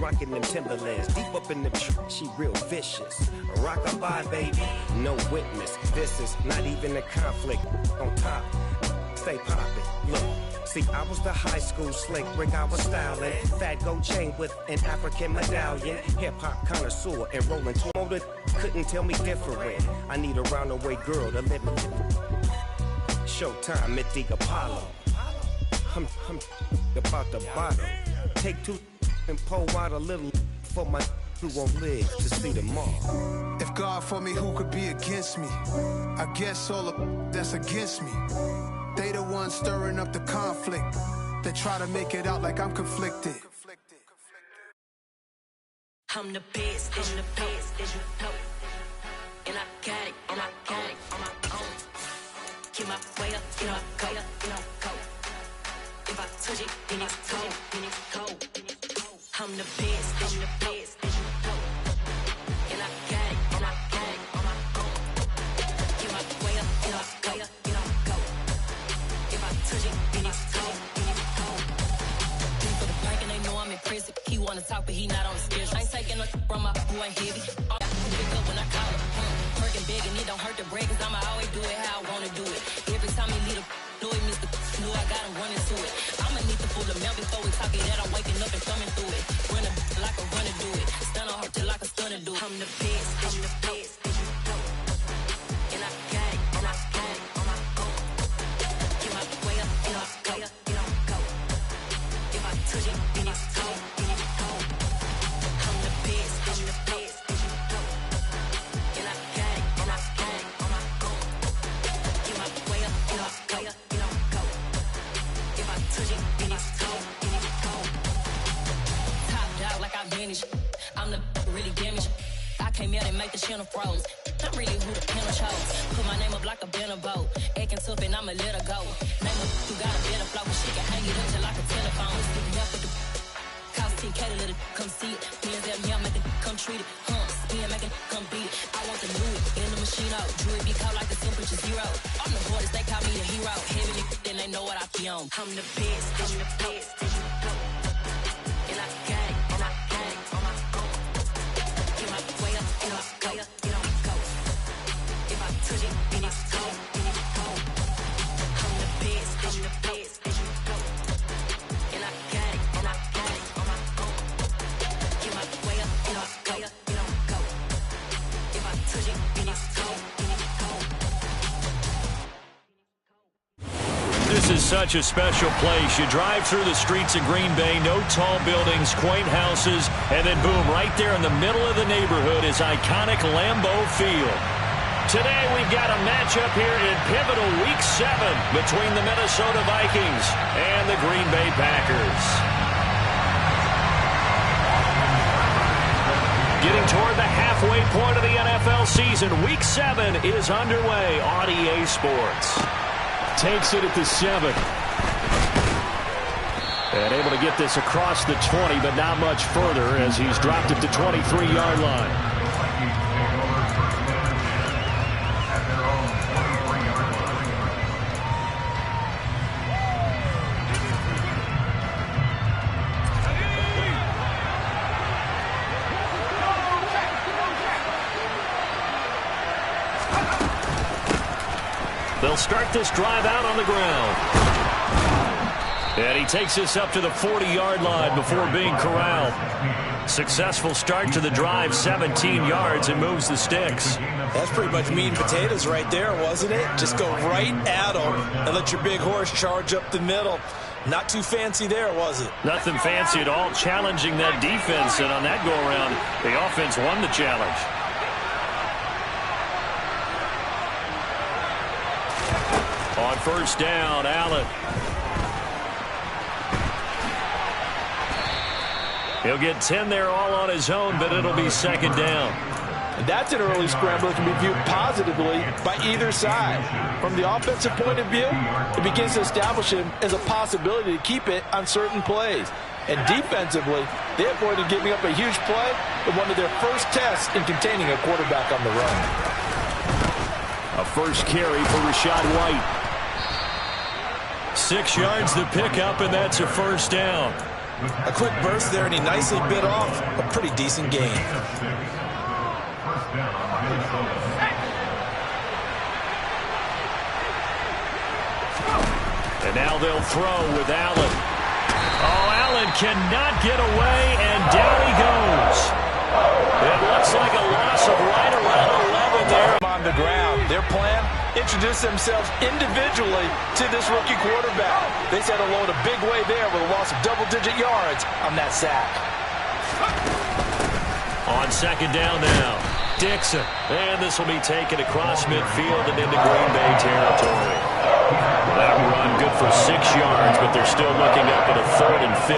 rocking them Timberlands. Deep up in the she real vicious. Rock-a-bye, baby, no witness. This is not even a conflict. On top, stay poppin'. Look. See, I was the high school slick Rick, I was styling. Fat gold chain with an African medallion. Hip-hop connoisseur and rolling motor couldn't tell me different. I need a roundaway girl to live in. Showtime at the Apollo. I'm about the bottle. Take two and pour out a little for my who won't live to see tomorrow. If God for me, who could be against me? I guess all the that's against me. They the ones stirring up the conflict. They try to make it out like I'm conflicted. I'm the best, I'm the best, as you know. And I got it, and I got it on my own. Keep my way up, you know, go, you know, go. If I touch it, then it's cold, then it's cold. I'm the best, I'm the best, as you know. And I got it, and I got it on my own. Keep my way up, you know, go, you know, go. If I touch it, then it's cold, then it's cold. For the prank and they know I'm in prison. He wanna talk, but he not on the schedule. I ain't taking no from my boy heavy. I pick up when I call him. Working big and it don't hurt the break, cause I'ma always do it how I wanna do it. Every time he lead a do it, Mr. Knew I got him running to it. I'ma need to pull the mail before we talk it that I'm waking up and coming through it. Run a like a runner do it. Stun on her till like a stunner do it. I'm the best, I'm the best, as you know. And I got it, and I got it on my own. Get my way up, you know, go, you know, go. If I touch it, then it's cold, then it's cold. I'm the best, as you know. And I got it, and I got it on my own. Get my way up, you know, go, you know, go. If I touch it, then it's cold, then it's cold. Topped out like I vanished. I'm the really damaged. I came out and make the channel froze. I'm really who the panel chose. Put my name up like a banner boat. Acting tough and I'ma let her go. Name her who got a better flow. She can hang it up till like a telephone. Stick me up with the cost 10K to let it come see it. Hands down here, make it come treat it. Spin, make it come beat it. I want to do it in the machine out. Jewelry be caught like the temperature zero. I'm the hardest, they call me the hero. Heavy nigga, then they know what I be on. I'm the best, I'm the best, as you know. And I got it, and I got it on my own. Get my way up, you know, go, you know, go. If I touch it, then it's cold, then it's cold. I'm the best, as you know. And I got it, and I got it on my own. Get my way up, you know, go, you know, go. If I touch it, then it's cold, then it's cold. This is such a special place. You drive through the streets of Green Bay, no tall buildings, quaint houses, and then boom, right there in the middle of the neighborhood is iconic Lambeau Field. Today we've got a matchup here in pivotal Week 7 between the Minnesota Vikings and the Green Bay Packers. Getting toward the halfway point of the NFL season, Week 7 is underway on EA Sports. Takes it at the 7. And able to get this across the 20, but not much further as he's dropped it to 23-yard line. They'll start this drive out on the ground. And he takes this up to the 40-yard line before being corralled. Successful start to the drive, 17 yards, and moves the sticks. That's pretty much meat and potatoes right there, wasn't it? Just go right at them and let your big horse charge up the middle. Not too fancy there, was it? Nothing fancy at all, challenging that defense, and on that go-around, the offense won the challenge. On first down, Allen. He'll get 10 there all on his own, but it'll be second down. And that's an early scramble that can be viewed positively by either side. From the offensive point of view, it begins to establish him as a possibility to keep it on certain plays. And defensively, they avoided giving up a huge play in one of their first tests in containing a quarterback on the run. A first carry for Rachaad White. 6 yards the pickup, and that's a first down. A quick burst there, and he nicely bit off a pretty decent gain. And now they'll throw with Allen. Oh, Allen cannot get away, and down he goes. It looks like a loss of right around 11 there. On the ground, their plan, introduce themselves individually to this rookie quarterback. They set a load a big way there with a loss of double-digit yards on that sack. On second down now, Dixon. And this will be taken across midfield and into Green Bay territory. That run good for 6 yards, but they're still looking up at a 3rd and 15.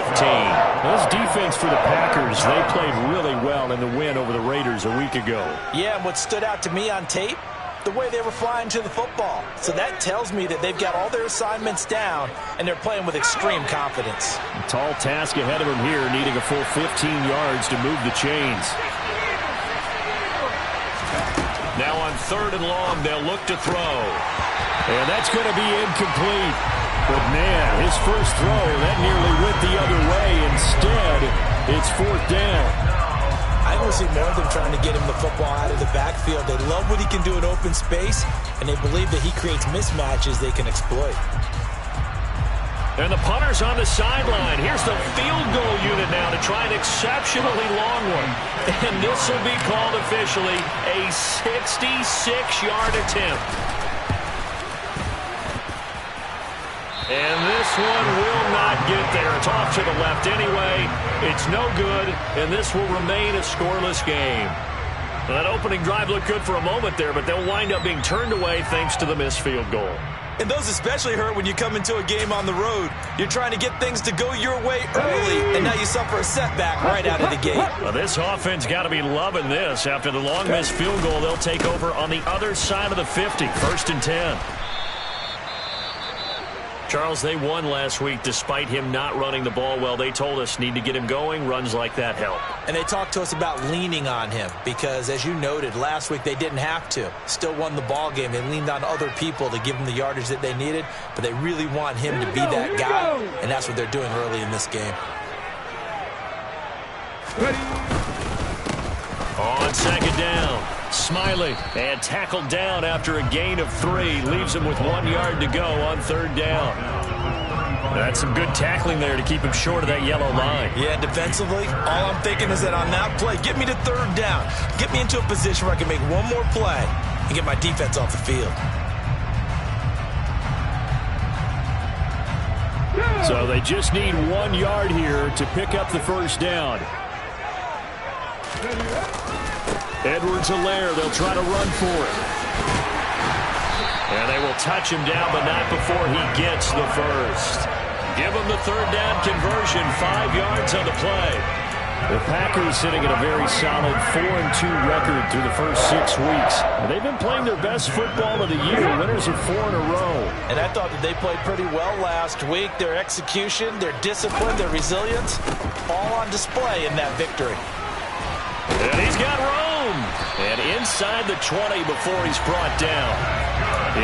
This defense for the Packers, they played really well in the win over the Raiders a week ago. Yeah, and what stood out to me on tape, the way they were flying to the football. So that tells me that they've got all their assignments down, and they're playing with extreme confidence. A tall task ahead of them here, needing a full 15 yards to move the chains. Now on 3rd and long, they'll look to throw. And that's going to be incomplete. But, man, his first throw, that nearly went the other way. Instead, it's 4th down. I don't see more of them trying to get him the football out of the backfield. They love what he can do in open space, and they believe that he creates mismatches they can exploit. And the punter's on the sideline. Here's the field goal unit now to try an exceptionally long one. And this will be called officially a 66-yard attempt. And this one will not get there. It's off to the left anyway. It's no good, and this will remain a scoreless game. That opening drive looked good for a moment there, but they'll wind up being turned away thanks to the missed field goal. And those especially hurt when you come into a game on the road. You're trying to get things to go your way early, and now you suffer a setback right out of the gate. Well, this offense got to be loving this. After the long missed field goal, they'll take over on the other side of the 50, 1st and 10. Charles, they won last week despite him not running the ball well. They told us need to get him going. Runs like that help. And they talked to us about leaning on him because, as you noted, last week they didn't have to. Still won the ball game. They leaned on other people to give them the yardage that they needed, but they really want him to be that guy, and that's what they're doing early in this game. On second down, Smiley, and tackled down after a gain of 3. Leaves him with 1 yard to go on 3rd down. That's some good tackling there to keep him short of that yellow line. Yeah, defensively, all I'm thinking is that on that play, get me to 3rd down. Get me into a position where I can make one more play and get my defense off the field. So they just need 1 yard here to pick up the 1st down. Edwards-Helaire, they'll try to run for it. And they will touch him down, but not before he gets the first. Give him the 3rd down conversion, 5 yards on the play. The Packers sitting at a very solid 4-2 record through the first 6 weeks. And they've been playing their best football of the year, winners of 4 in a row. And I thought that they played pretty well last week. Their execution, their discipline, their resilience, all on display in that victory. And he's got room. And inside the 20 before he's brought down.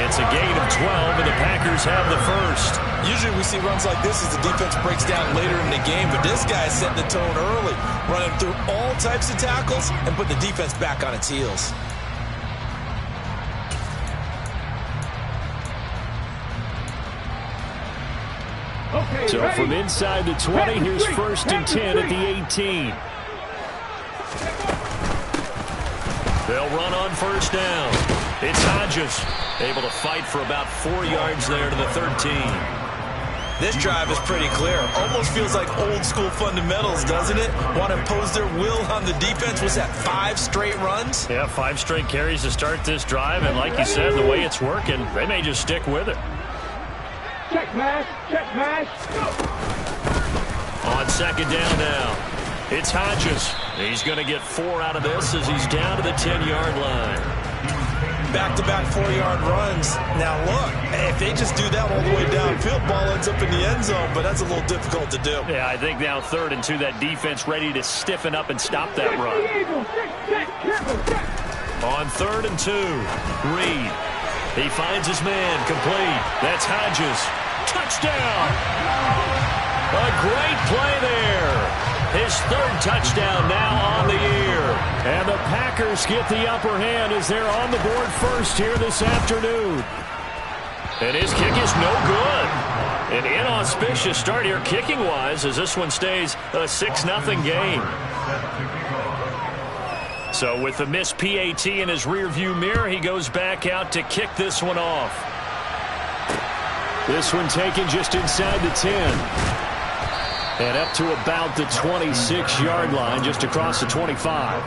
It's a gain of 12, and the Packers have the first. Usually we see runs like this as the defense breaks down later in the game, but this guy set the tone early, running through all types of tackles and put the defense back on its heels. So from inside the 20, here's 1st and 10 at the 18. They'll run on 1st down. It's Hodges, able to fight for about 4 yards there to the 13. This drive is pretty clear. Almost feels like old school fundamentals, doesn't it? Want to impose their will on the defense. Was that 5 straight runs? Yeah, 5 straight carries to start this drive, and like you said, the way it's working, they may just stick with it. Check mash, check mash. On 2nd down now, it's Hodges. He's going to get 4 out of this as he's down to the 10-yard line. Back-to-back 4-yard runs. Now look, if they just do that all the way downfield, ball ends up in the end zone, but that's a little difficult to do. Yeah, I think now 3rd and 2, that defense ready to stiffen up and stop that run. On 3rd and 2, Reed. He finds his man, complete. That's Hodges. Touchdown! A great play there. His third touchdown now on the year. And the Packers get the upper hand as they're on the board first here this afternoon. And his kick is no good. An inauspicious start here kicking-wise as this one stays a 6-0 game. So with the missed PAT in his rearview mirror, he goes back out to kick this one off. This one taken just inside the 10. And up to about the 26-yard line, just across the 25.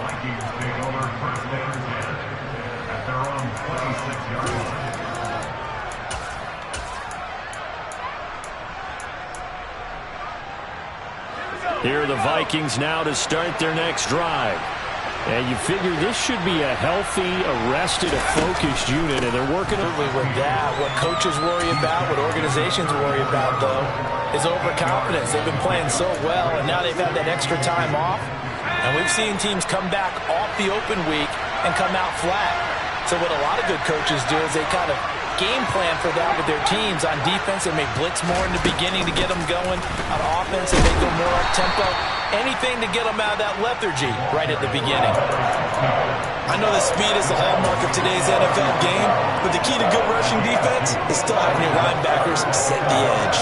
Here are the Vikings now to start their next drive. And you figure this should be a healthy, arrested, a focused unit, and they're working with that. What coaches worry about, what organizations worry about, though, is overconfidence. They've been playing so well, and now they've had that extra time off. And we've seen teams come back off the open week and come out flat. So what a lot of good coaches do is they kind of game plan for that with their teams. On defense, they may blitz more in the beginning to get them going. On offense, they may go more up-tempo. Anything to get them out of that lethargy right at the beginning. I know that speed is the hallmark of today's NFL game, but the key to good rushing defense is still having your linebackers set the edge.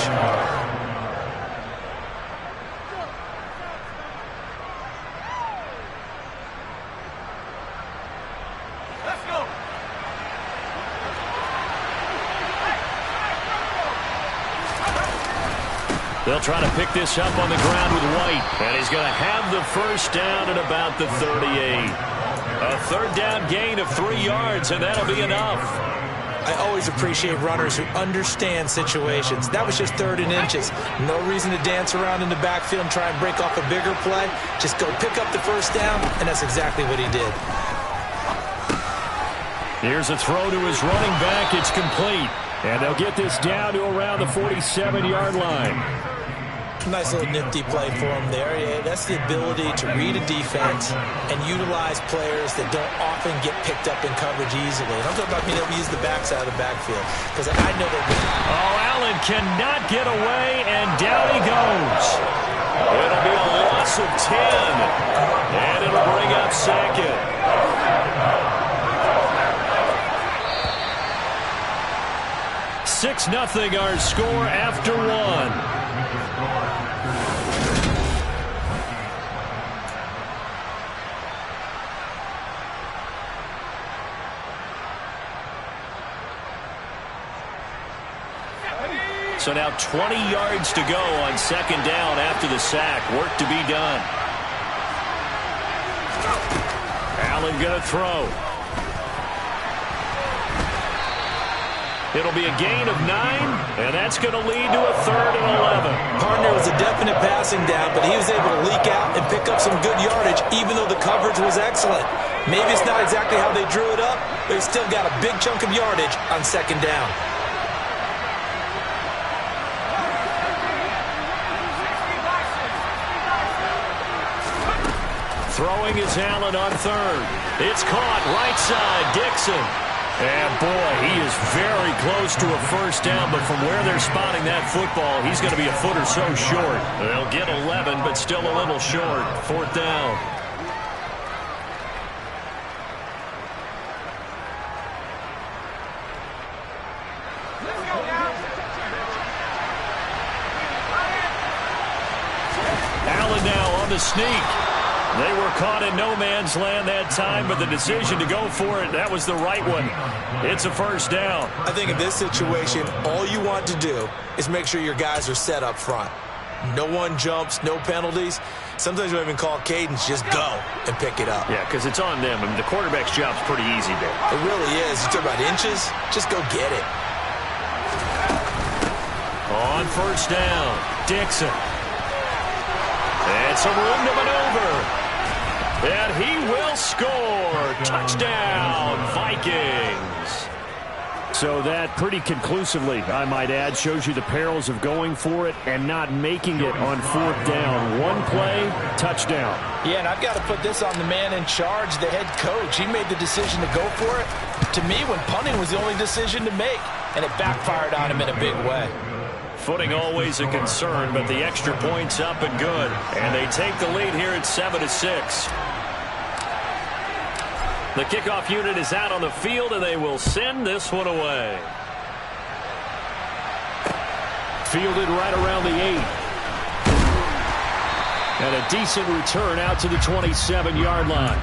They'll try to pick this up on the ground with White. And he's going to have the first down at about the 38. A third down gain of 3 yards, and that'll be enough. I always appreciate runners who understand situations. That was just 3rd and inches. No reason to dance around in the backfield and try and break off a bigger play. Just go pick up the first down, and that's exactly what he did. Here's a throw to his running back. It's complete. And they'll get this down to around the 47-yard line. Nice little nifty play for him there. Yeah, that's the ability to read a defense and utilize players that don't often get picked up in coverage easily. And I'm talking about being able to use the backside of the backfield. Because I know that... Oh, Allen cannot get away, and down he goes. It'll be a loss of 10. And it'll bring up second. Six nothing our score after one. So now 20 yards to go on second down after the sack. Work to be done. Allen going to throw. It'll be a gain of 9, and that's going to lead to a 3rd and 11. Partner was a definite passing down, but he was able to leak out and pick up some good yardage, even though the coverage was excellent. Maybe it's not exactly how they drew it up, but he still got a big chunk of yardage on second down. Throwing is Allen on 3rd. It's caught right side, Dixon. And boy, he is very close to a first down, but from where they're spotting that football, he's going to be a foot or so short. They'll get 11, but still a little short. 4th down. Allen now on the sneak. They were caught in no man's land that time, but the decision to go for it, that was the right one. It's a first down. I think in this situation, all you want to do is make sure your guys are set up front. No one jumps, no penalties. Sometimes you even call cadence, just go and pick it up. Yeah, because it's on them. I mean, the quarterback's job's pretty easy there. It really is. You talk about inches, just go get it. On first down, Dixon. And some room to maneuver. And he will score. Touchdown, Vikings. So that pretty conclusively, I might add, shows you the perils of going for it and not making it on 4th down. One play, touchdown. Yeah, and I've got to put this on the man in charge, the head coach. He made the decision to go for it. To me, when punting was the only decision to make, and it backfired on him in a big way. Footing always a concern, but the extra point's up and good. And they take the lead here at 7-6. The kickoff unit is out on the field, and they will send this one away. Fielded right around the 8. And a decent return out to the 27-yard line.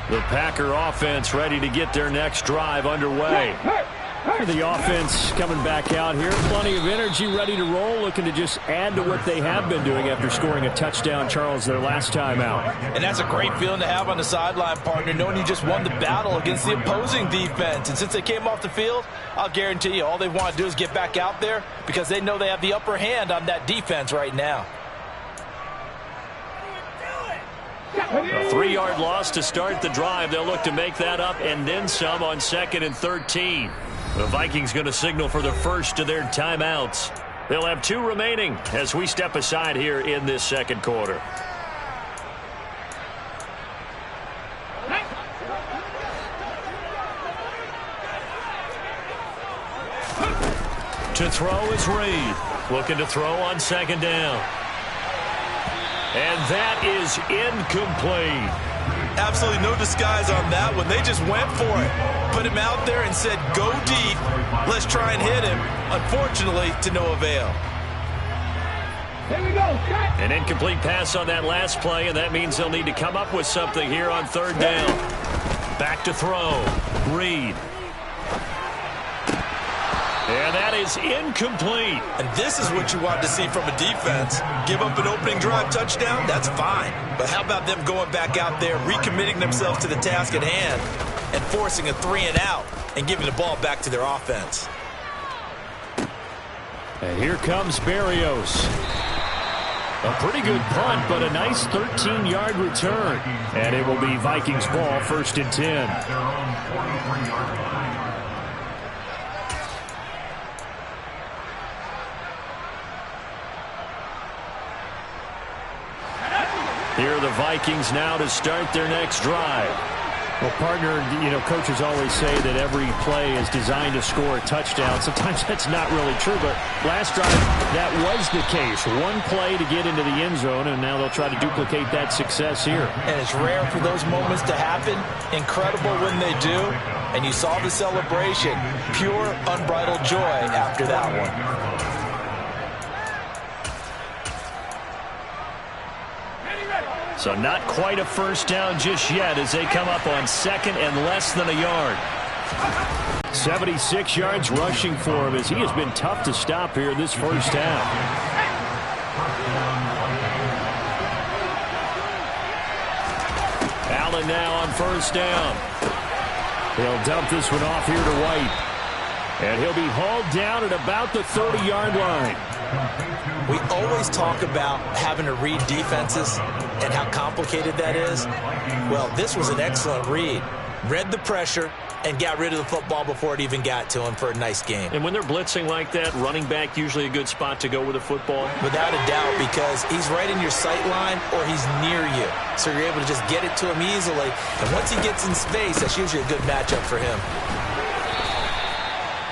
The Packer offense ready to get their next drive underway. The offense coming back out here. Plenty of energy, ready to roll, looking to just add to what they have been doing after scoring a touchdown, Charles, their last time out. And that's a great feeling to have on the sideline, partner, knowing you just won the battle against the opposing defense. And since they came off the field, I'll guarantee you all they want to do is get back out there because they know they have the upper hand on that defense right now. A 3-yard loss to start the drive. They'll look to make that up and then some on 2nd and 13. The Vikings going to signal for the first of their timeouts. They'll have 2 remaining as we step aside here in this second quarter. To throw is Reed. Looking to throw on 2nd down. And that is incomplete. Absolutely no disguise on that one. They just went for it. Put him out there and said, go deep. Let's try and hit him. Unfortunately, to no avail. Here we go. An incomplete pass on that last play, and that means they'll need to come up with something here on 3rd down. Back to throw. Reed. And that is incomplete. And this is what you want to see from a defense. Give up an opening drive touchdown, that's fine. But how about them going back out there, recommitting themselves to the task at hand, and forcing a 3-and-out and giving the ball back to their offense. And here comes Berrios. A pretty good punt, but a nice 13-yard return. And it will be Vikings ball, 1st and 10. Here are the Vikings now to start their next drive. Well, partner, coaches always say that every play is designed to score a touchdown. Sometimes that's not really true, but last drive, that was the case. One play to get into the end zone, and now they'll try to duplicate that success here. And it's rare for those moments to happen. Incredible when they do. And you saw the celebration. Pure, unbridled joy after that one. So not quite a first down just yet as they come up on 2nd and less than a yard. 76 yards rushing for him as he has been tough to stop here this first half. Allen now on 1st down. He'll dump this one off here to White. And he'll be hauled down at about the 30-yard line. We always talk about having to read defenses and how complicated that is. Well, this was an excellent read. Read the pressure and got rid of the football before it even got to him for a nice game. And when they're blitzing like that, running back usually a good spot to go with a football? Without a doubt, because he's right in your sight line or he's near you. So you're able to just get it to him easily. And once he gets in space, that's usually a good matchup for him.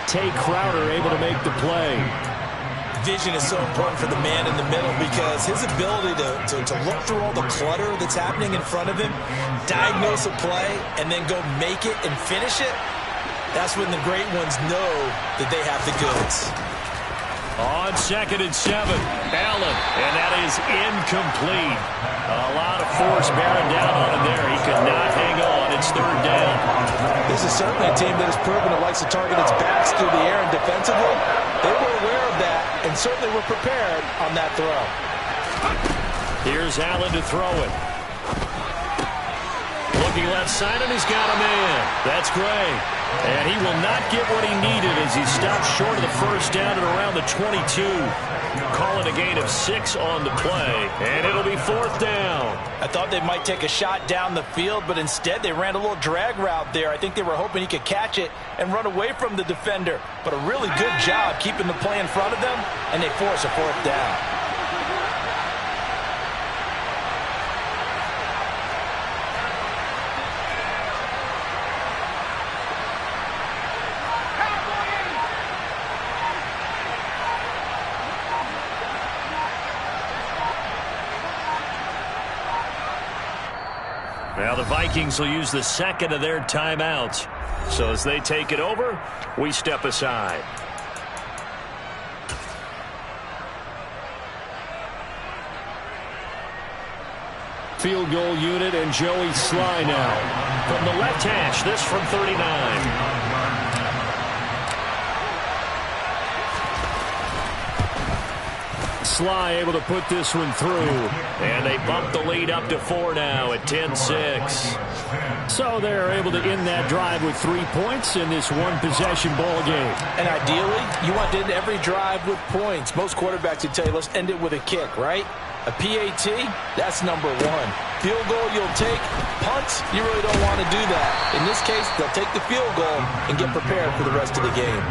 Tay Crowder able to make the play. Vision is so important for the man in the middle because his ability to look through all the clutter that's happening in front of him, diagnose a play, and then go make it and finish it, that's when the great ones know that they have the goods. On 2nd and 7, Allen, and that is incomplete. A lot of force bearing down on him there. He could not hang on. It's 3rd down. This is certainly a team that has proven it likes to target its backs through the air and defensively. They were aware of that and certainly were prepared on that throw. Here's Allen to throw it. Looking left side, and he's got a man. That's Gray. And he will not get what he needed as he stopped short of the first down at around the 22. Call it a gain of 6 on the play, and it'll be 4th down. I thought they might take a shot down the field, but instead they ran a little drag route there. I think they were hoping he could catch it and run away from the defender. But a really good job keeping the play in front of them, and they force a 4th down. Now the Vikings will use the second of their timeouts. So as they take it over, we step aside. Field goal unit and Joey Sly now. From the left hash, this from 39. Sly able to put this one through. And they bump the lead up to 4 now at 10-6. So they're able to end that drive with 3 points in this one-possession ball game. And ideally, you want to end every drive with points. Most quarterbacks would tell you, let's end it with a kick, right? A PAT, that's number one. Field goal you'll take. Punts, you really don't want to do that. In this case, they'll take the field goal and get prepared for the rest of the game.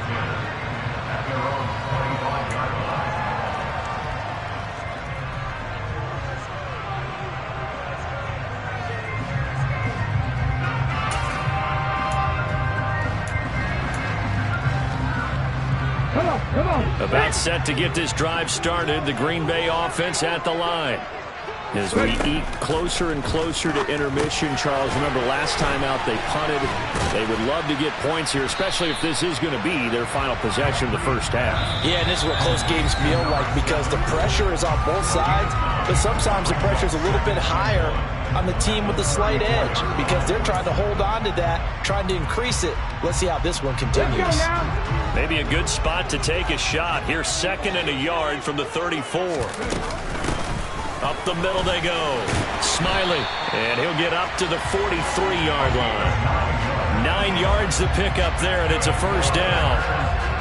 About set to get this drive started. The Green Bay offense at the line. As we eat closer and closer to intermission, Charles, remember last time out they punted. They would love to get points here, especially if this is going to be their final possession of the first half. Yeah, and this is what close games feel like because the pressure is on both sides, but sometimes the pressure is a little bit higher on the team with the slight edge because they're trying to hold on to that, trying to increase it. Let's see how this one continues. Maybe a good spot to take a shot. Here's 2nd and a yard from the 34. Up the middle they go. Smiley, and he'll get up to the 43-yard line. 9 yards to pick up there, and it's a first down.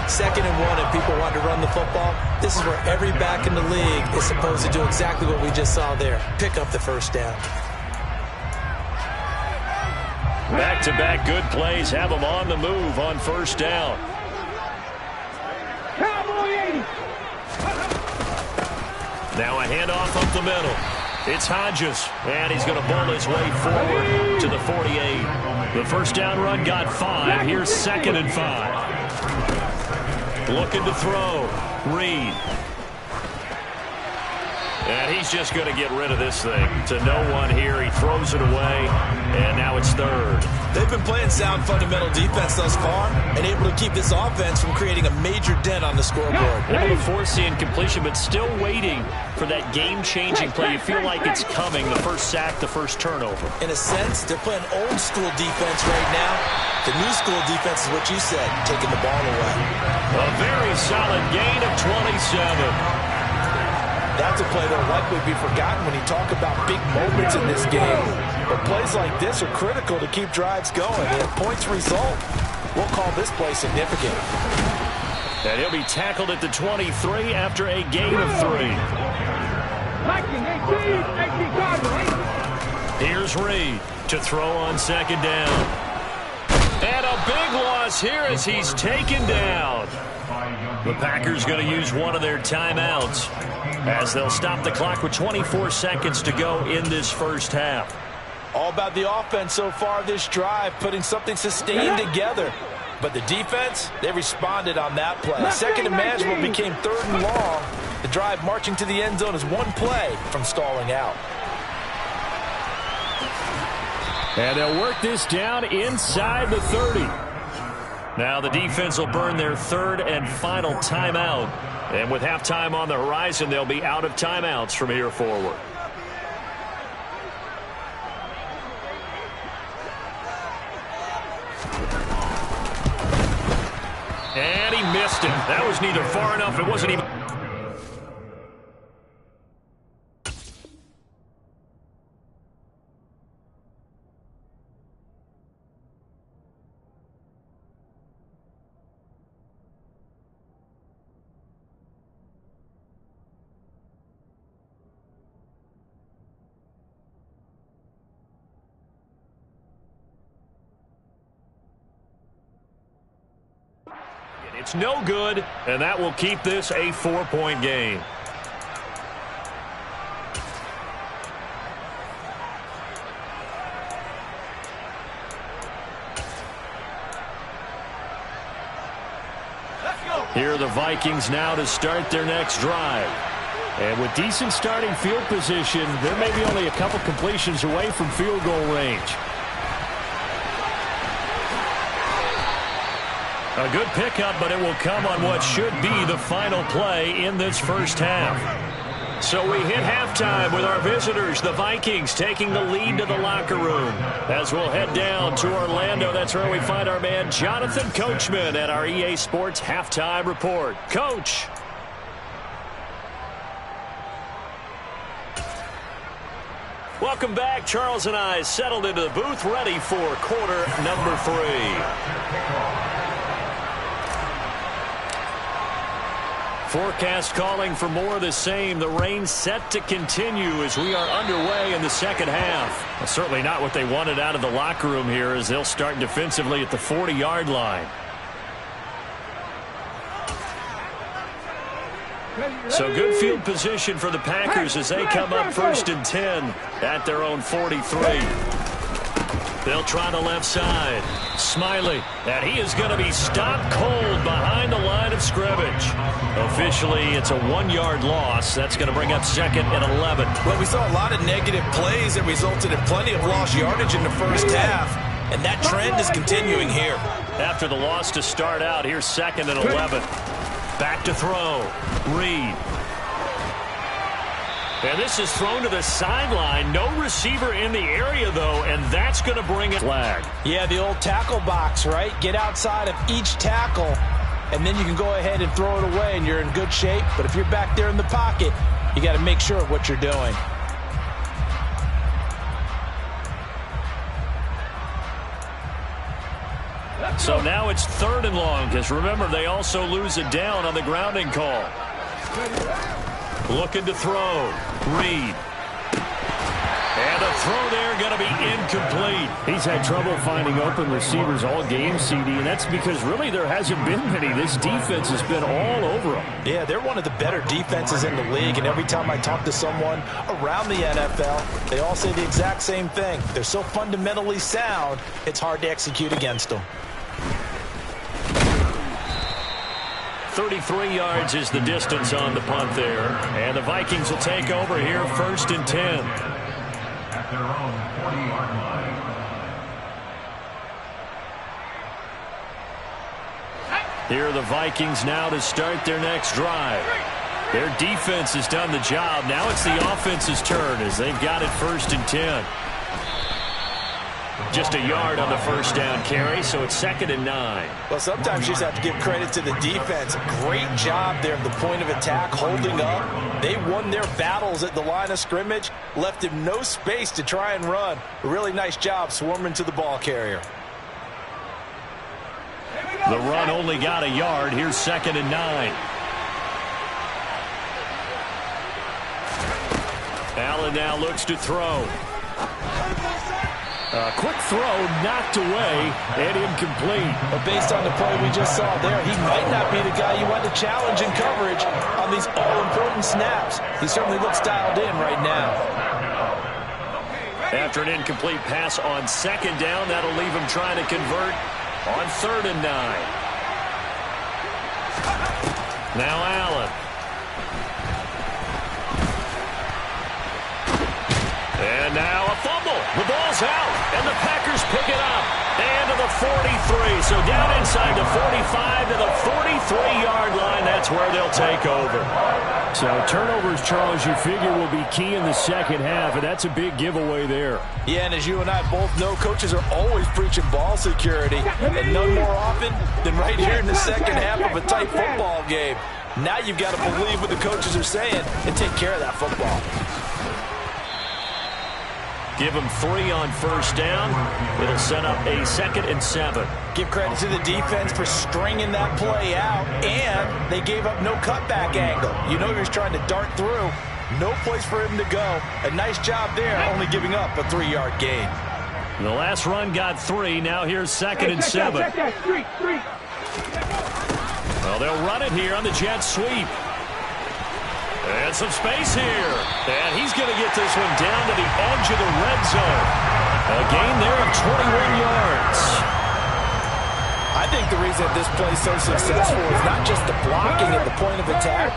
2nd and 1, and people want to run the football. This is where every back in the league is supposed to do exactly what we just saw there. Pick up the first down. Back-to-back good plays have them on the move on first down. Now a handoff up the middle. It's Hodges, and he's going to bowl his way forward to the 48. The first down run got 5. Here's 2nd and 5. Looking to throw. Reed. And he's just going to get rid of this thing. To no one here. He throws it away, and now it's 3rd. They've been playing sound fundamental defense thus far and able to keep this offense from creating a major dent on the scoreboard. Able to force the incompletion, but still waiting for that game-changing play. You feel like it's coming, the first sack, the first turnover. In a sense, they're playing old-school defense right now. The new-school defense is what you said, taking the ball away. A very solid gain of 27. That's a play that will likely be forgotten when you talk about big moments in this game. But plays like this are critical to keep drives going. And if points result, we'll call this play significant. And he'll be tackled at the 23 after a gain of 3. Here's Reed to throw on 2nd down. And a big loss here as he's taken down. The Packers going to use one of their timeouts as they'll stop the clock with 24 seconds to go in this first half. All about the offense so far this drive, putting something sustained together. But the defense, they responded on that play. 2nd and manageable became 3rd and long. The drive marching to the end zone is one play from stalling out. And they'll work this down inside the 30. Now the defense will burn their 3rd and final timeout. And with halftime on the horizon, they'll be out of timeouts from here forward. And he missed it. That was neither far enough. It wasn't even... It's no good, and that will keep this a 4-point game. Here are the Vikings now to start their next drive. And with decent starting field position, they're maybe only a couple completions away from field goal range. A good pickup, but it will come on what should be the final play in this first half. So we hit halftime with our visitors, the Vikings, taking the lead to the locker room. As we'll head down to Orlando, that's where we find our man Jonathan Coachman at our EA Sports Halftime Report. Coach. Welcome back. Charles and I settled into the booth, ready for quarter number 3. Forecast calling for more of the same. The rain set to continue as we are underway in the second half. Well, certainly not what they wanted out of the locker room here as they'll start defensively at the 40-yard line. So good field position for the Packers as they come up 1st and 10 at their own 43. They'll try the left side. Smiley, and he is going to be stopped cold behind the line of scrimmage. Officially, it's a 1-yard loss. That's going to bring up 2nd and 11. Well, we saw a lot of negative plays that resulted in plenty of lost yardage in the first half, and that trend is continuing here. After the loss to start out, here's 2nd and 11. Back to throw. Reed. And this is thrown to the sideline. No receiver in the area, though, and that's going to bring a flag. Yeah, the old tackle box, right? Get outside of each tackle, and then you can go ahead and throw it away, and you're in good shape. But if you're back there in the pocket, you got to make sure of what you're doing. So now it's 3rd and long, because remember, they also lose it down on the grounding call. Looking to throw. Reed. And a throw there going to be incomplete. He's had trouble finding open receivers all game, CD, and that's because really there hasn't been many. This defense has been all over them. Yeah, they're one of the better defenses in the league, and every time I talk to someone around the NFL, they all say the exact same thing. They're so fundamentally sound, it's hard to execute against them. 33 yards is the distance on the punt there. And the Vikings will take over here 1st and 10. At their own 40-yard line. Here are the Vikings now to start their next drive. Their defense has done the job. Now it's the offense's turn as they've got it 1st and 10. Just a yard on the first down carry, so it's 2nd and 9. Well, sometimes you just have to give credit to the defense. Great job there at the point of attack, holding up. They won their battles at the line of scrimmage, left him no space to try and run. A really nice job swarming to the ball carrier. The run only got a yard. Here's 2nd and 9. Allen now looks to throw. A quick throw knocked away and incomplete. But based on the play we just saw there, he might not be the guy you want to challenge in coverage on these all-important snaps. He certainly looks dialed in right now. After an incomplete pass on 2nd down, that'll leave him trying to convert on 3rd and 9. Now Allen. And now a fumble. The ball's out, and the Packers pick it up. And to the 43. So down inside the 45 to the 43-yard line. That's where they'll take over. So turnovers, Charles, you figure will be key in the second half, and that's a big giveaway there. Yeah, and as you and I both know, coaches are always preaching ball security, and none more often than right here in the second half of a tight football game. Now you've got to believe what the coaches are saying and take care of that football. Give them 3 on first down. It'll set up a 2nd and 7. Give credit to the defense for stringing that play out, and they gave up no cutback angle. You know he was trying to dart through. No place for him to go. A nice job there, only giving up a 3-yard gain. The last run got 3. Now here's 2nd and 7. Well, they'll run it here on the jet sweep. And some space here. And he's going to get this one down to the edge of the red zone. A gain there of 21 yards. I think the reason this play is so successful is not just the blocking at the point of attack,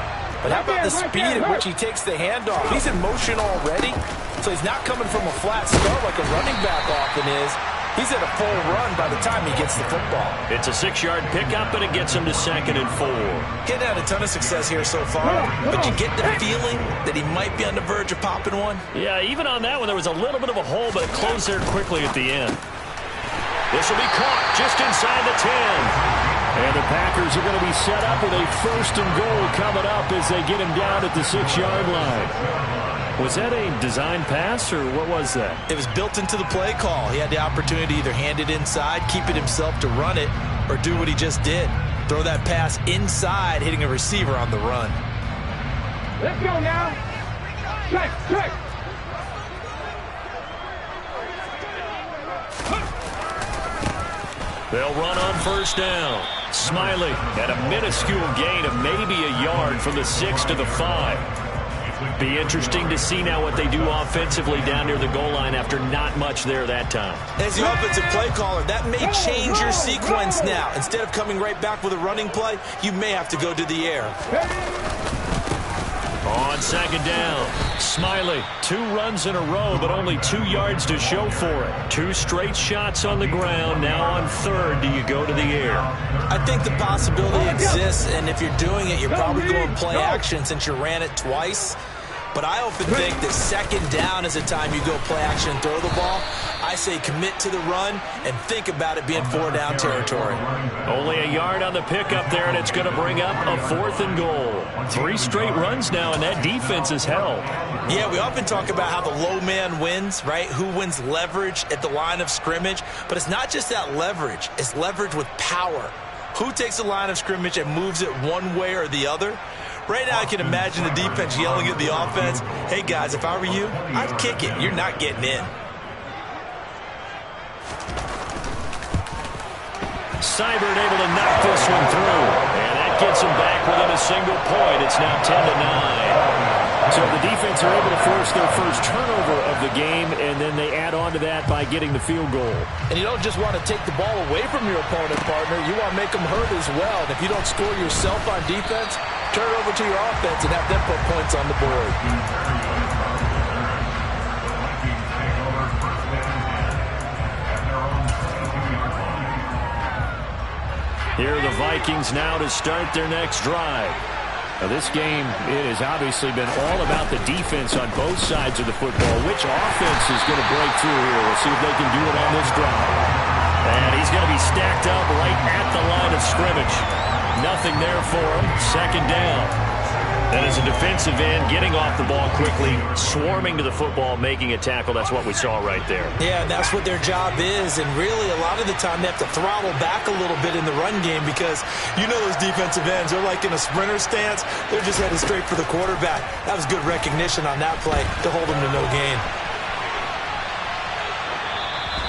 But how about the speed at which he takes the handoff? He's in motion already, so he's not coming from a flat start like a running back often is. He's at a full run by the time he gets the football. It's a 6-yard pickup, and it gets him to 2nd and 4. Getting had a ton of success here so far, but you get the feeling that he might be on the verge of popping one. Yeah, even on that one, there was a little bit of a hole, but it closed there quickly at the end. This will be caught just inside the 10. And the Packers are going to be set up with a 1st and goal coming up as they get him down at the 6-yard line. Was that a design pass, or what was that? It was built into the play call. He had the opportunity to either hand it inside, keep it himself to run it, or do what he just did. Throw that pass inside, hitting a receiver on the run. Let's go now. Check. They'll run on 1st down. Smiley at a minuscule gain of maybe a yard from the 6 to the 5. Be interesting to see now what they do offensively down near the goal line after not much there that time. As the offensive play caller, that may change your sequence now. Instead of coming right back with a running play, you may have to go to the air. On 2nd down, Smiley, 2 runs in a row, but only 2 yards to show for it. 2 straight shots on the ground. Now on 3rd, do you go to the air? I think the possibility exists, and if you're doing it, you're probably going play action since you ran it twice. But I often think that 2nd down is the time you go play action and throw the ball. I say commit to the run and think about it being 4-down territory. Only a yard on the pickup there, and it's going to bring up a 4th and goal. 3 straight runs now, and that defense is held. Yeah, we often talk about how the low man wins, right? Who wins leverage at the line of scrimmage. But it's not just that leverage. It's leverage with power. Who takes the line of scrimmage and moves it one way or the other? Right now, I can imagine the defense yelling at the offense, hey, guys, if I were you, I'd kick it. You're not getting in. Seibert able to knock this one through. And that gets him back within a single point. It's now 10-9. So the defense are able to force their first turnover of the game, and then they add on to that by getting the field goal. And you don't just want to take the ball away from your opponent, partner. You want to make them hurt as well. And if you don't score yourself on defense, turn it over to your offense and have them put points on the board. Here are the Vikings now to start their next drive. Now this game, it has obviously been all about the defense on both sides of the football. Which offense is going to break through here? We'll see if they can do it on this drive. And he's going to be stacked up right at the line of scrimmage. Nothing there for him. 2nd down. That is a defensive end getting off the ball quickly, swarming to the football, making a tackle. That's what we saw right there. Yeah, that's what their job is. And really, a lot of the time, they have to throttle back a little bit in the run game because you know those defensive ends, they're like in a sprinter stance. They're just headed straight for the quarterback. That was good recognition on that play to hold them to no gain.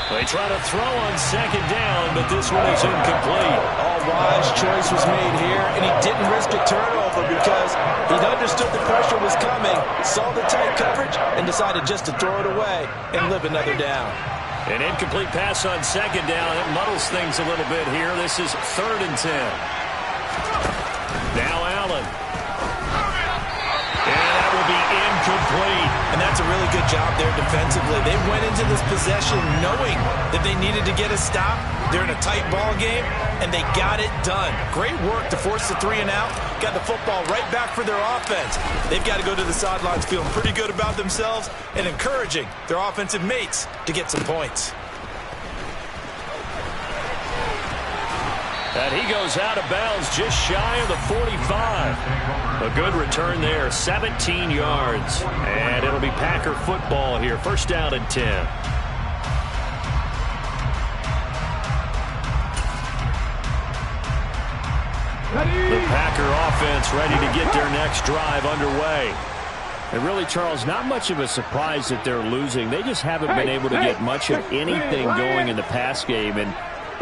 They try to throw on 2nd down, but this one is incomplete. Wise choice was made here, and he didn't risk a turnover because he understood the pressure was coming, saw the tight coverage, and decided just to throw it away and live another down. An incomplete pass on 2nd down. It muddles things a little bit here. This is 3rd and 10. Now Allen. And that will be incomplete. And that's a really good job there defensively. They went into this possession knowing that they needed to get a stop. They're in a tight ball game, and they got it done. Great work to force the 3 and out. Got the football right back for their offense. They've got to go to the sidelines feeling pretty good about themselves and encouraging their offensive mates to get some points. And he goes out of bounds just shy of the 45. A good return there, 17 yards. And it'll be Packer football here. 1st down and 10. The Packer offense ready to get their next drive underway. And really, Charles, not much of a surprise that they're losing. They just haven't been able to get much of anything going in the pass game. And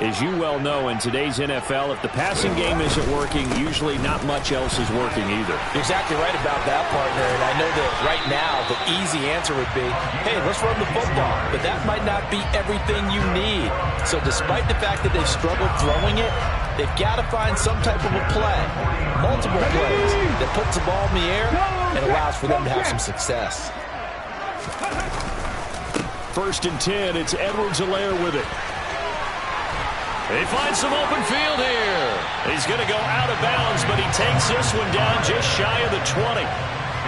as you well know, in today's NFL, if the passing game isn't working, usually not much else is working either. You're exactly right about that, partner. And I know that right now the easy answer would be, hey, let's run the football. But that might not be everything you need. So despite the fact that they've struggled throwing it, they've got to find some type of a play, multiple plays, that puts the ball in the air and allows for them to have some success. 1st and 10. It's Edwards-Helaire with it. He finds some open field here. He's going to go out of bounds, but he takes this one down just shy of the 20.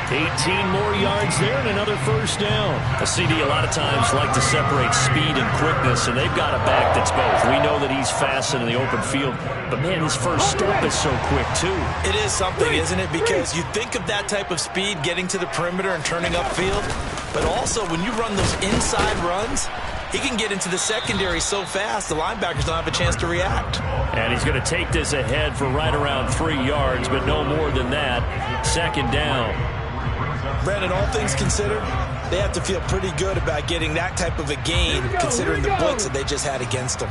18 more yards there and another 1st down. A CD a lot of times like to separate speed and quickness, and they've got a back that's both. We know that he's fast in the open field, but man, his first step is so quick too. It is something, isn't it? Because you think of that type of speed getting to the perimeter and turning upfield, but also when you run those inside runs, he can get into the secondary so fast the linebackers don't have a chance to react. And he's going to take this ahead for right around 3 yards, but no more than that. 2nd down. Brandon, all things considered, they have to feel pretty good about getting that type of a gain considering the blitz that they just had against them.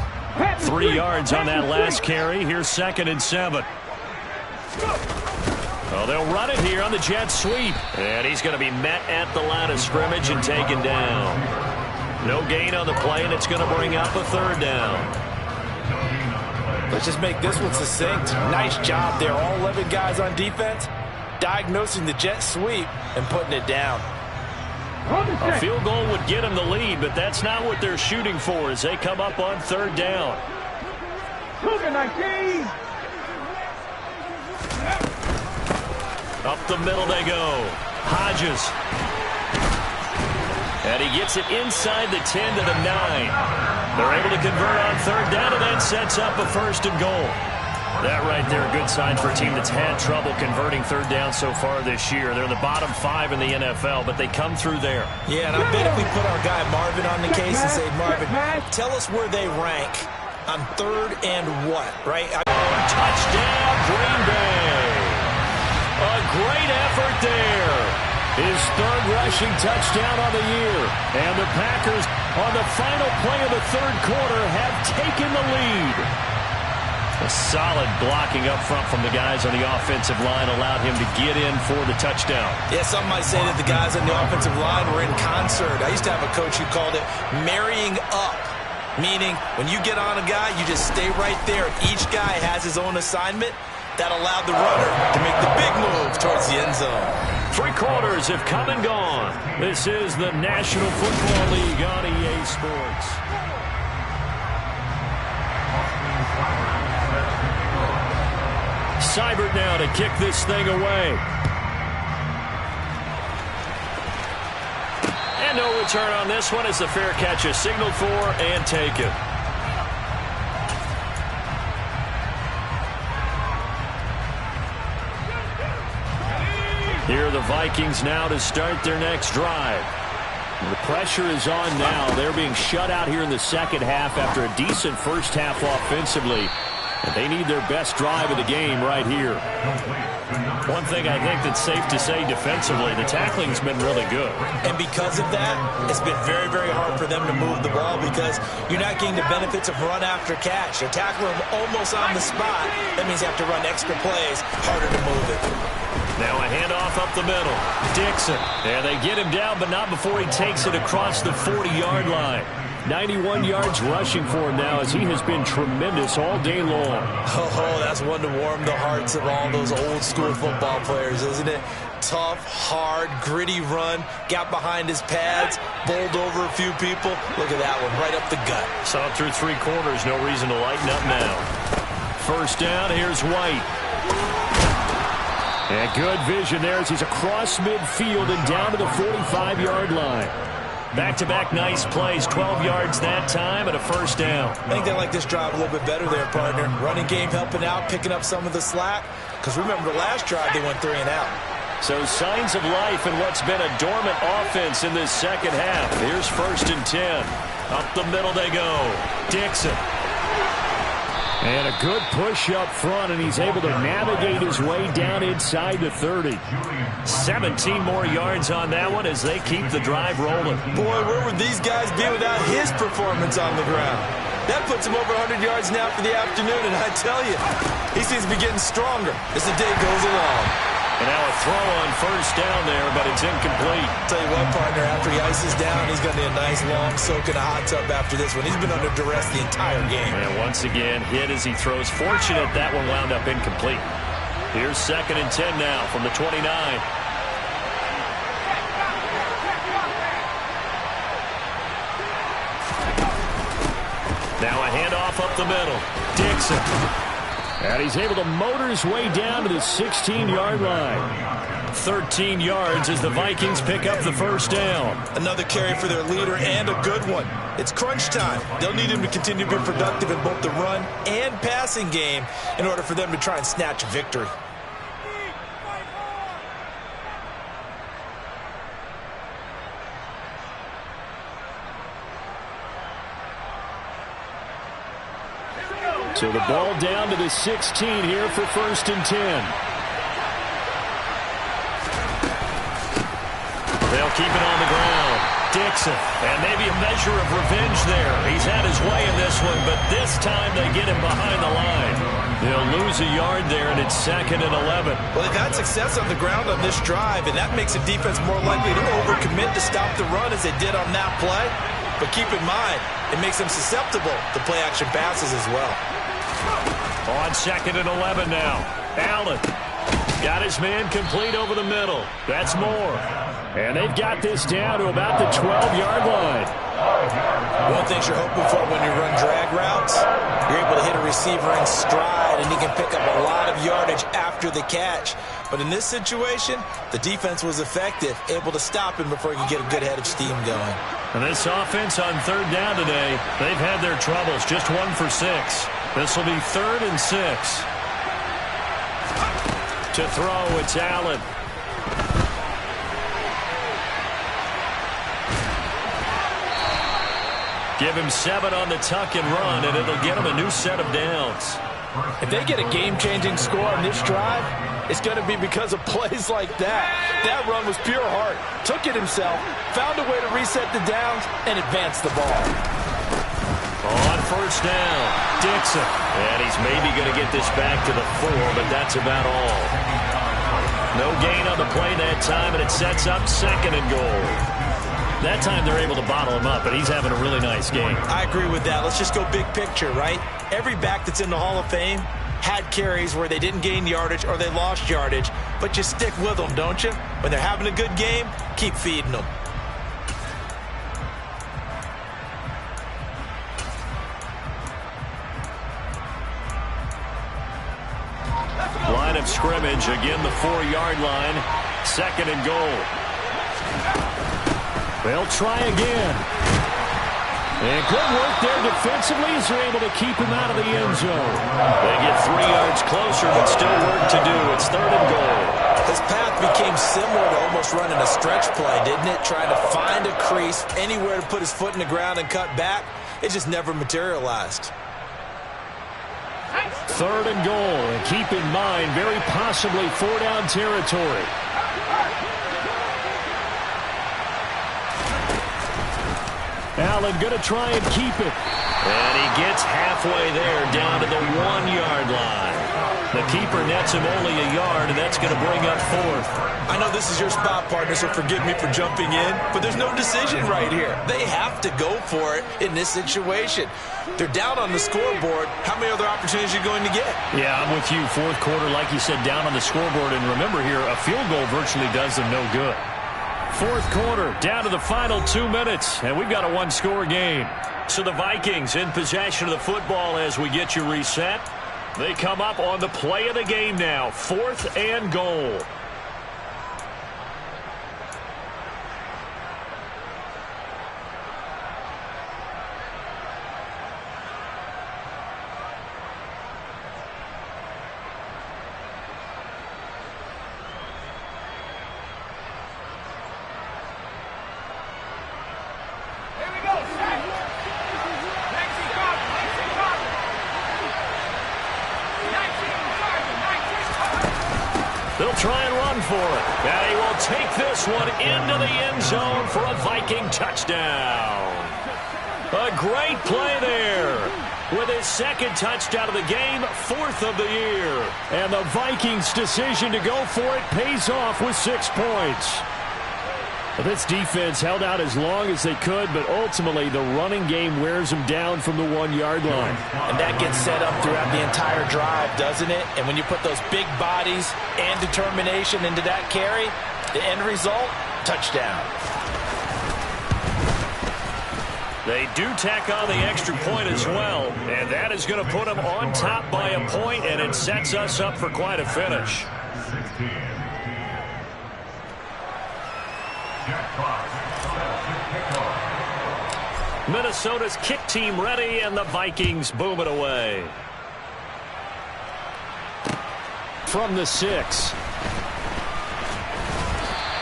3 yards on that last carry. Here's 2nd and 7. Well, they'll run it here on the jet sweep. And he's going to be met at the line of scrimmage and taken down. No gain on the play, and it's going to bring up a 3rd down. Let's just make this one succinct. Nice job there. All 11 guys on defense diagnosing the jet sweep and putting it down. A field goal would get them the lead, but that's not what they're shooting for as they come up on 3rd down. Up the middle they go. Hodges. And he gets it inside the 10 to the 9. They're able to convert on 3rd down, and that sets up a 1st and goal. That right there, a good sign for a team that's had trouble converting 3rd down so far this year. They're in the bottom 5 in the NFL, but they come through there. Yeah, and I bet if we put our guy Marvin on the case and say, Marvin, tell us where they rank on 3rd and what, right? Touchdown, Green Bay. A great effort there. His 3rd rushing touchdown on the year. And the Packers, on the final play of the 3rd quarter, have taken the lead. A solid blocking up front from the guys on the offensive line allowed him to get in for the touchdown. Yeah, some might say that the guys on the offensive line were in concert. I used to have a coach who called it marrying up, meaning when you get on a guy, you just stay right there. Each guy has his own assignment. That allowed the runner to make the big move towards the end zone. 3 quarters have come and gone. This is the National Football League on EA Sports. Seibert now to kick this thing away. And no return on this one as the fair catch is signaled for and taken. Here are the Vikings now to start their next drive. The pressure is on now. They're being shut out here in the 2nd half after a decent 1st half offensively. And they need their best drive of the game right here. One thing I think that's safe to say defensively, the tackling's been really good. And because of that, it's been very, very hard for them to move the ball because you're not getting the benefits of run after catch. You're tackling them almost on the spot. That means you have to run extra plays, harder to move it. Now a handoff up the middle. Dixon. And they get him down, but not before he takes it across the 40-yard line. 91 yards rushing for him now as he has been tremendous all day long. Oh, that's one to warm the hearts of all those old-school football players, isn't it? Tough, hard, gritty run. Got behind his pads, bowled over a few people. Look at that one, right up the gut. Saw it through 3 quarters. No reason to lighten up now. 1st down, here's White. And good vision there as he's across midfield and down to the 45-yard line. Back-to-back nice plays, 12 yards that time and a 1st down. I think they like this drive a little bit better there, partner. Running game helping out, picking up some of the slack. Because remember, the last drive they went 3 and out. So signs of life in what's been a dormant offense in this 2nd half. Here's 1st and 10. Up the middle they go. Dixon. And a good push up front, and he's able to navigate his way down inside the 30. 17 more yards on that one as they keep the drive rolling. Boy, where would these guys be without his performance on the ground? That puts him over 100 yards now for the afternoon, and I tell you, he seems to be getting stronger as the day goes along. And now a throw on 1st down there, but it's incomplete. Tell you what, partner, after he ices down, he's going to need a nice long soak in a hot tub after this one. He's been under duress the entire game. And once again, hit as he throws. Fortunate that one wound up incomplete. Here's 2nd and 10 now from the 29. Now a handoff up the middle. Dixon. And he's able to motor his way down to the 16-yard line. 13 yards as the Vikings pick up the first down. Another carry for their leader and a good one. It's crunch time. They'll need him to continue to be productive in both the run and passing game in order for them to try and snatch a victory. So the ball down to the 16 here for 1st and 10. They'll keep it on the ground. Dixon, and maybe a measure of revenge there. He's had his way in this one, but this time they get him behind the line. They'll lose a yard there, and it's 2nd and 11. Well, they've had success on the ground on this drive, and that makes a defense more likely to overcommit to stop the run as they did on that play. But keep in mind, it makes them susceptible to play-action passes as well. On 2nd and 11 now. Allen got his man complete over the middle. That's more. And they've got this down to about the 12-yard line. One of the things you're hoping for when you run drag routes, you're able to hit a receiver in stride, and he can pick up a lot of yardage after the catch. But in this situation, the defense was effective, able to stop him before he could get a good head of steam going. And this offense on 3rd down today, they've had their troubles. Just 1 for 6. This will be 3rd and 6. To throw, it's Allen. Give him 7 on the tuck and run, and it'll get him a new set of downs. If they get a game-changing score on this drive, it's going to be because of plays like that. That run was pure heart. Took it himself, found a way to reset the downs, and advance the ball. On 1st down, Dixon. And he's maybe going to get this back to the 4, but that's about all. No gain on the play that time, and it sets up 2nd and goal. That time they're able to bottle him up, and he's having a really nice game. I agree with that. Let's just go big picture, right? Every back that's in the Hall of Fame had carries where they didn't gain yardage or they lost yardage, but you stick with them, don't you? When they're having a good game, keep feeding them. Line of scrimmage, again the 4-yard line. 2nd and goal. They'll try again. And good work there defensively as they're able to keep him out of the end zone. They get 3 yards closer, but still work to do. It's 3rd and goal. This path became similar to almost running a stretch play, didn't it? Trying to find a crease, anywhere to put his foot in the ground and cut back. It just never materialized. 3rd and goal. And keep in mind, very possibly 4-down territory. Allen going to try and keep it. And he gets halfway there, down to the 1-yard line. The keeper nets him only a yard, and that's going to bring up 4th. I know this is your spot, partner, so forgive me for jumping in, but there's no decision right here. They have to go for it in this situation. They're down on the scoreboard. How many other opportunities are you going to get? Yeah, I'm with you. 4th quarter, like you said, down on the scoreboard. And remember here, a field goal virtually does them no good. 4th quarter, down to the final 2 minutes, and we've got a 1-score game. So the Vikings in possession of the football as we get you reset. They come up on the play of the game now, 4th and goal. They'll try and run for it. And he will take this one into the end zone for a Viking touchdown. A great play there. With his 2nd touchdown of the game, 4th of the year. And the Vikings' decision to go for it pays off with 6 points. This defense held out as long as they could, but ultimately the running game wears them down from the 1-yard line. And that gets set up throughout the entire drive, doesn't it? And when you put those big bodies and determination into that carry, the end result, touchdown. They do tack on the extra point as well, and that is going to put them on top by a point, and it sets us up for quite a finish. Minnesota's kick team ready, and the Vikings boom it away. From the 6.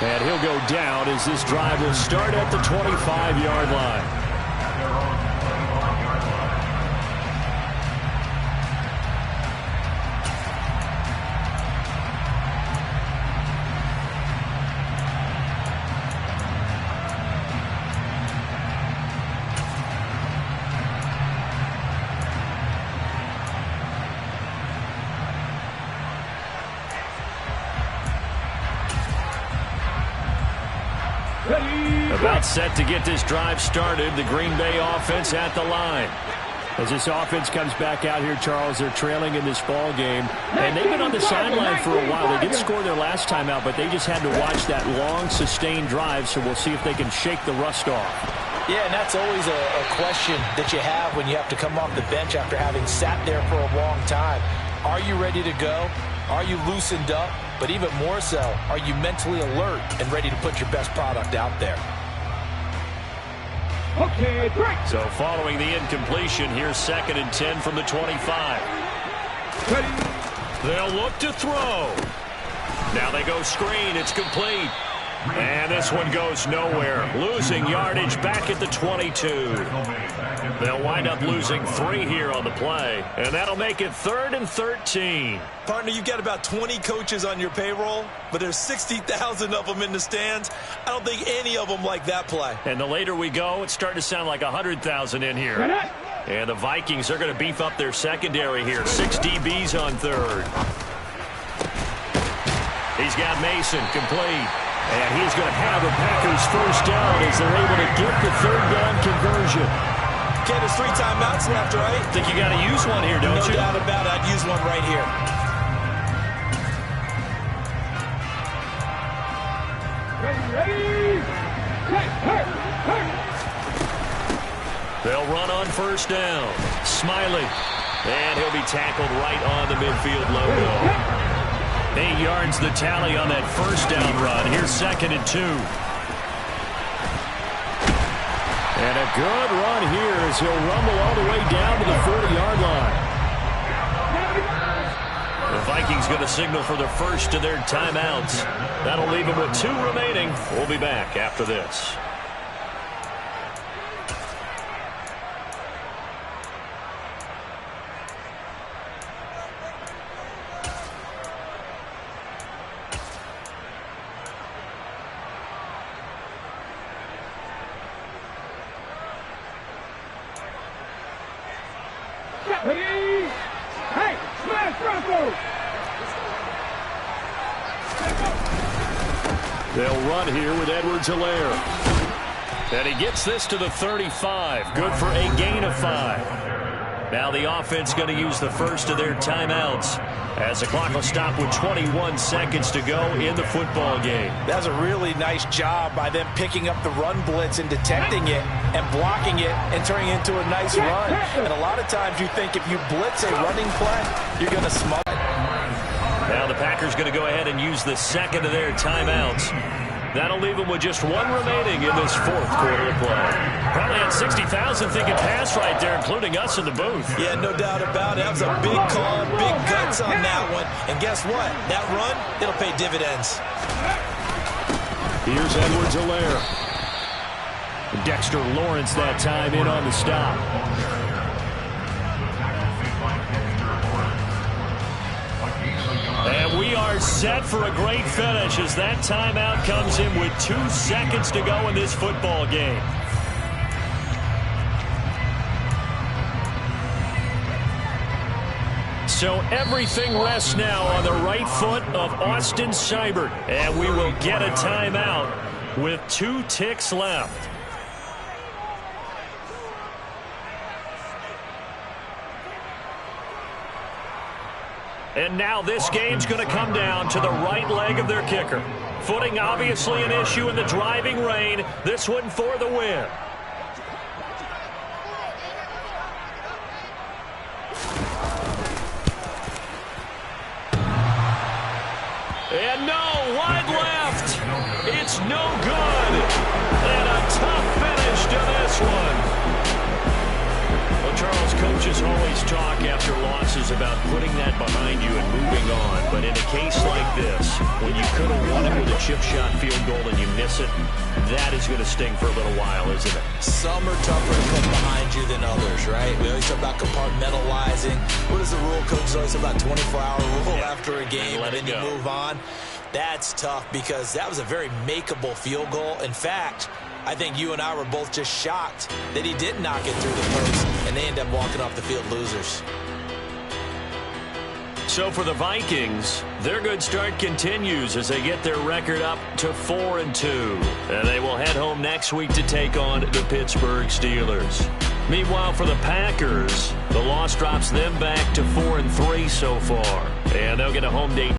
And he'll go down as this drive will start at the 25-yard line. About set to get this drive started. The Green Bay offense at the line. As this offense comes back out here, Charles, they're trailing in this ball game. And they've been on the sideline for a while. They did score their last time out, but they just had to watch that long, sustained drive. So we'll see if they can shake the rust off. Yeah, and that's always a question that you have when you have to come off the bench after having sat there for a long time. Are you ready to go? Are you loosened up? But even more so, are you mentally alert and ready to put your best product out there? Okay, break. So following the incompletion, here's 2nd and 10 from the 25. They'll look to throw. Now they go screen. It's complete. And this one goes nowhere. Losing yardage back at the 22. They'll wind up losing 3 here on the play. And that'll make it 3rd and 13. Partner, you've got about 20 coaches on your payroll, but there's 60,000 of them in the stands. I don't think any of them like that play. And the later we go, it's starting to sound like 100,000 in here. And the Vikings are going to beef up their secondary here. 6 DBs on 3rd. He's got Mason complete. And he's going to have the Packers first down as they're able to get the 3rd down conversion. Okay, there's 3 timeouts left, right? Think you got to use one here, don't you? No doubt about it. I'd use one right here. Ready? They'll run on first down. Smiley. And he'll be tackled right on the midfield logo. 8 yards the tally on that first down run. Here's 2nd and 2. And a good run here as he'll rumble all the way down to the 40-yard line. The Vikings going to signal for the first of their timeouts. That'll leave them with 2 remaining. We'll be back after this. They'll run here with Edwards-Helaire. And he gets this to the 35. Good for a gain of 5. Now the offense going to use the first of their timeouts as the clock will stop with 21 seconds to go in the football game. That's a really nice job by them picking up the run blitz and detecting it and blocking it and turning it into a nice run. And a lot of times you think if you blitz a running play, you're going to smother. Now the Packers going to go ahead and use the second of their timeouts. That'll leave them with just 1 remaining in this 4th quarter of play. Probably had 60,000 thinking pass right there, including us in the booth. Yeah, no doubt about it. That was a big call, big guts on that one. And guess what? That run, it'll pay dividends. Here's Edwards-Helaire. Dexter Lawrence that time in on the stop. And we are set for a great finish as that timeout comes in with 2 seconds to go in this football game. So everything rests now on the right foot of Austin Seibert. And we will get a timeout with 2 ticks left. And now this game's going to come down to the right leg of their kicker. Footing obviously an issue in the driving rain. This one for the win. And no, wide left. It's no good. And a tough finish to this one. Well, Charles, coaches always talk after losses about putting that behind you and moving on. But in a case like this, when you could have won it with a chip shot field goal and you miss it, that is going to sting for a little while, isn't it? Some are tougher to put behind you than others, right? We always talk about compartmentalizing. What is the rule? Coaches always talk about 24-hour rule after a game, and then you move on. That's tough because that was a very makeable field goal. In fact, I think you and I were both just shocked that he didn't knock it through the post, and they end up walking off the field losers. So for the Vikings, their good start continues as they get their record up to 4-2. And they will head home next week to take on the Pittsburgh Steelers. Meanwhile, for the Packers, the loss drops them back to 4-3 so far. And they'll get a home date